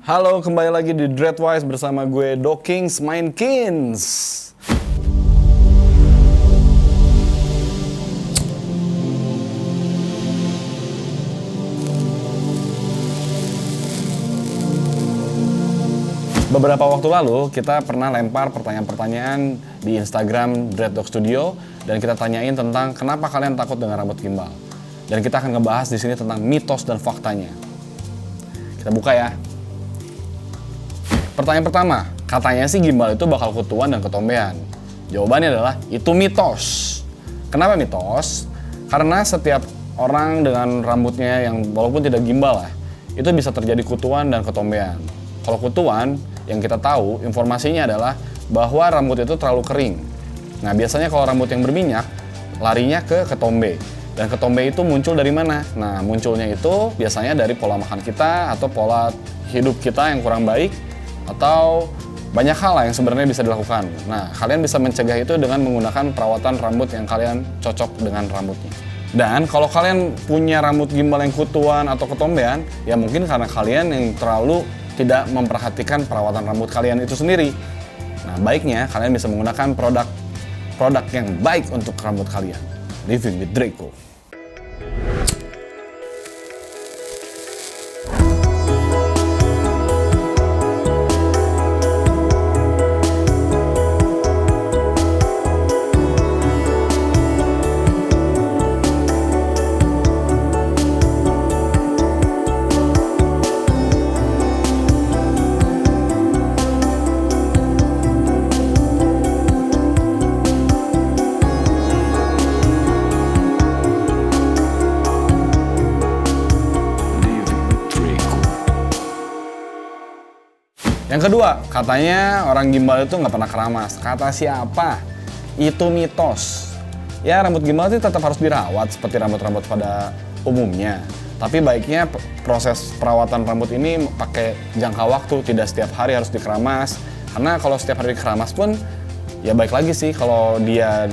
Halo, kembali lagi di Dreadwise bersama gue Dokings Mainkins. Beberapa waktu lalu kita pernah lempar pertanyaan-pertanyaan di Instagram Dreaddog Studio dan kita tanyain tentang kenapa kalian takut dengan rambut gimbal. Dan kita akan ngebahas di sini tentang mitos dan faktanya. Kita buka ya. Pertanyaan pertama, katanya sih gimbal itu bakal kutuan dan ketombean. Jawabannya adalah itu mitos. Kenapa mitos? Karena setiap orang dengan rambutnya yang walaupun tidak gimbal lah, itu bisa terjadi kutuan dan ketombean. Kalau kutuan, yang kita tahu informasinya adalah bahwa rambut itu terlalu kering. Nah, biasanya kalau rambut yang berminyak, larinya ke ketombe. Dan ketombe itu muncul dari mana? Nah, munculnya itu biasanya dari pola makan kita atau pola hidup kita yang kurang baik, atau banyak hal lah yang sebenarnya bisa dilakukan. Nah, kalian bisa mencegah itu dengan menggunakan perawatan rambut yang kalian cocok dengan rambutnya. Dan kalau kalian punya rambut gimbal yang kutuan atau ketombean, ya mungkin karena kalian yang terlalu tidak memperhatikan perawatan rambut kalian itu sendiri. Nah, baiknya kalian bisa menggunakan produk yang baik untuk rambut kalian. Living with Draco. Yang kedua, katanya orang gimbal itu nggak pernah keramas. Kata siapa? Itu mitos. Ya, rambut gimbal itu tetap harus dirawat seperti rambut-rambut pada umumnya. Tapi baiknya proses perawatan rambut ini pakai jangka waktu, tidak setiap hari harus dikeramas. Karena kalau setiap hari dikeramas pun, ya baik lagi sih kalau dia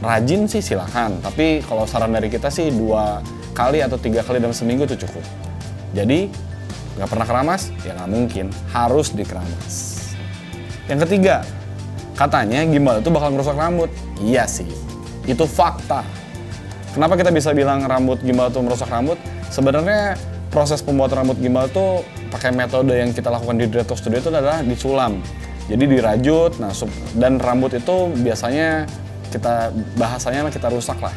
rajin sih silakan. Tapi kalau saran dari kita sih 2 kali atau 3 kali dalam seminggu itu cukup. Jadi nggak pernah keramas? Ya nggak mungkin, harus dikeramas. Yang ketiga, katanya gimbal itu bakal merusak rambut. Iya sih, itu fakta. Kenapa kita bisa bilang rambut gimbal itu merusak rambut? Sebenarnya proses pembuatan rambut gimbal itu pakai metode yang kita lakukan di Dreaddog Studio itu adalah diculam. Jadi dirajut, dan rambut itu biasanya bahasanya kita rusak lah.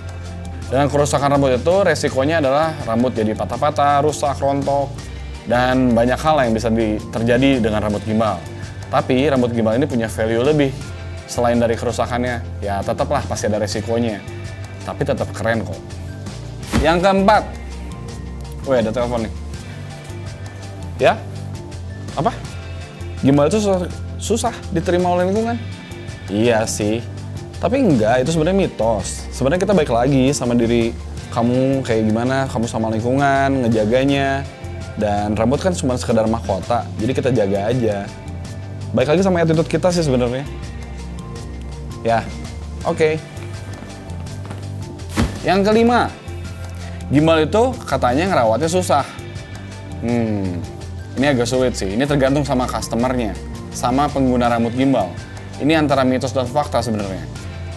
Dengan kerusakan rambut itu resikonya adalah rambut jadi patah-patah, rusak, rontok, dan banyak hal yang bisa terjadi dengan rambut gimbal. Tapi rambut gimbal ini punya value lebih. Selain dari kerusakannya, ya tetaplah pasti ada resikonya. Tapi tetap keren kok. Yang keempat. Wih, ada telepon nih. Ya? Apa? Gimbal itu susah diterima oleh lingkungan? Iya sih. Tapi enggak, itu sebenarnya mitos. Sebenarnya kita baik lagi sama diri kamu kayak gimana, kamu sama lingkungan, ngejaganya. Dan rambut kan cuma sekedar mahkota, jadi kita jaga aja. Baik lagi sama attitude kita sih sebenarnya. Ya, oke. Yang kelima, gimbal itu katanya ngerawatnya susah. Ini agak sulit sih. Ini tergantung sama customernya, sama pengguna rambut gimbal. Ini antara mitos dan fakta sebenarnya.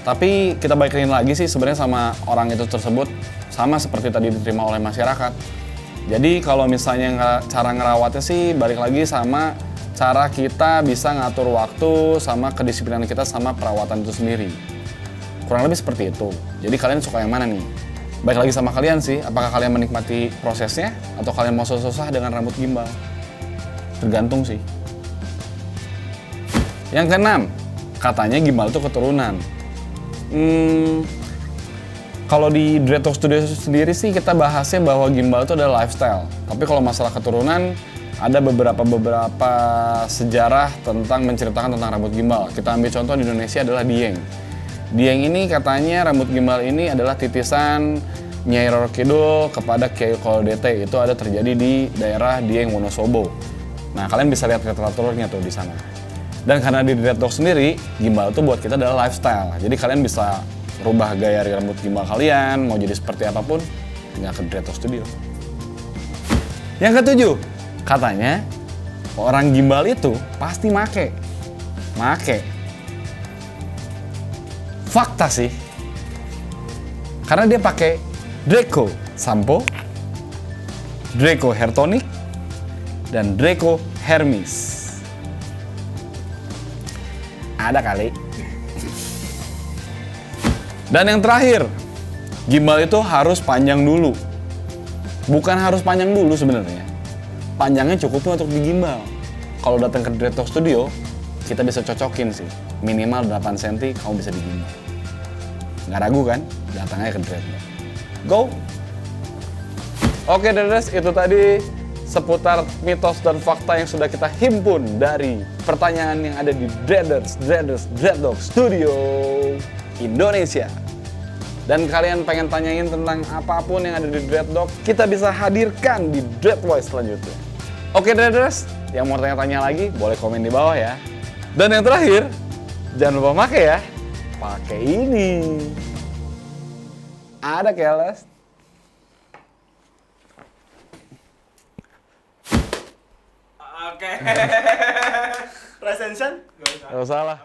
Tapi kita baikin lagi sih sebenarnya sama orang itu tersebut, sama seperti tadi diterima oleh masyarakat. Jadi kalau misalnya cara ngerawatnya sih balik lagi sama cara kita bisa ngatur waktu sama kedisiplinan kita sama perawatan itu sendiri. Kurang lebih seperti itu. Jadi kalian suka yang mana nih? Baik lagi sama kalian sih, apakah kalian menikmati prosesnya atau kalian mau susah-susah dengan rambut gimbal? Tergantung sih. Yang keenam, katanya gimbal itu keturunan. Kalau di Dreaddog Studio sendiri sih kita bahasnya bahwa gimbal itu adalah lifestyle. Tapi kalau masalah keturunan, ada beberapa sejarah tentang menceritakan tentang rambut gimbal. Kita ambil contoh di Indonesia adalah Dieng. Dieng ini katanya rambut gimbal ini adalah titisan Nyai Roro Kidul kepada Kyai Koldete. Itu ada terjadi di daerah Dieng Wonosobo. Nah, kalian bisa lihat literaturnya tuh di sana. Dan karena di Dreaddog sendiri, gimbal itu buat kita adalah lifestyle. Jadi kalian bisa rubah gaya rambut gimbal kalian, mau jadi seperti apapun, tinggal ke Dreaddog Studio. Yang ketujuh, katanya orang gimbal itu pasti make. Fakta sih. Karena dia pakai Draco sampo, Draco hair tonic, dan Draco Hermes. Ada kali. Dan yang terakhir, gimbal itu harus panjang dulu. Bukan harus panjang dulu sebenarnya. Panjangnya cukupnya untuk digimbal. Kalau datang ke Dreadlock Studio, kita bisa cocokin sih. Minimal 8 cm kamu bisa digimbal. Nggak ragu kan? Datang aja ke Dreadlock. Go! Oke Dreaders, itu tadi seputar mitos dan fakta yang sudah kita himpun dari pertanyaan yang ada di Dreadlock Studio Indonesia. Dan kalian pengen tanyain tentang apapun yang ada di Dreadlock, kita bisa hadirkan di Dreadvoice selanjutnya. Oke Dreaders, yang mau tanya-tanya lagi boleh komen di bawah ya. Dan yang terakhir, jangan lupa pakai ya. Pakai ini. Ada keles. Oke. Recension? Gak salah.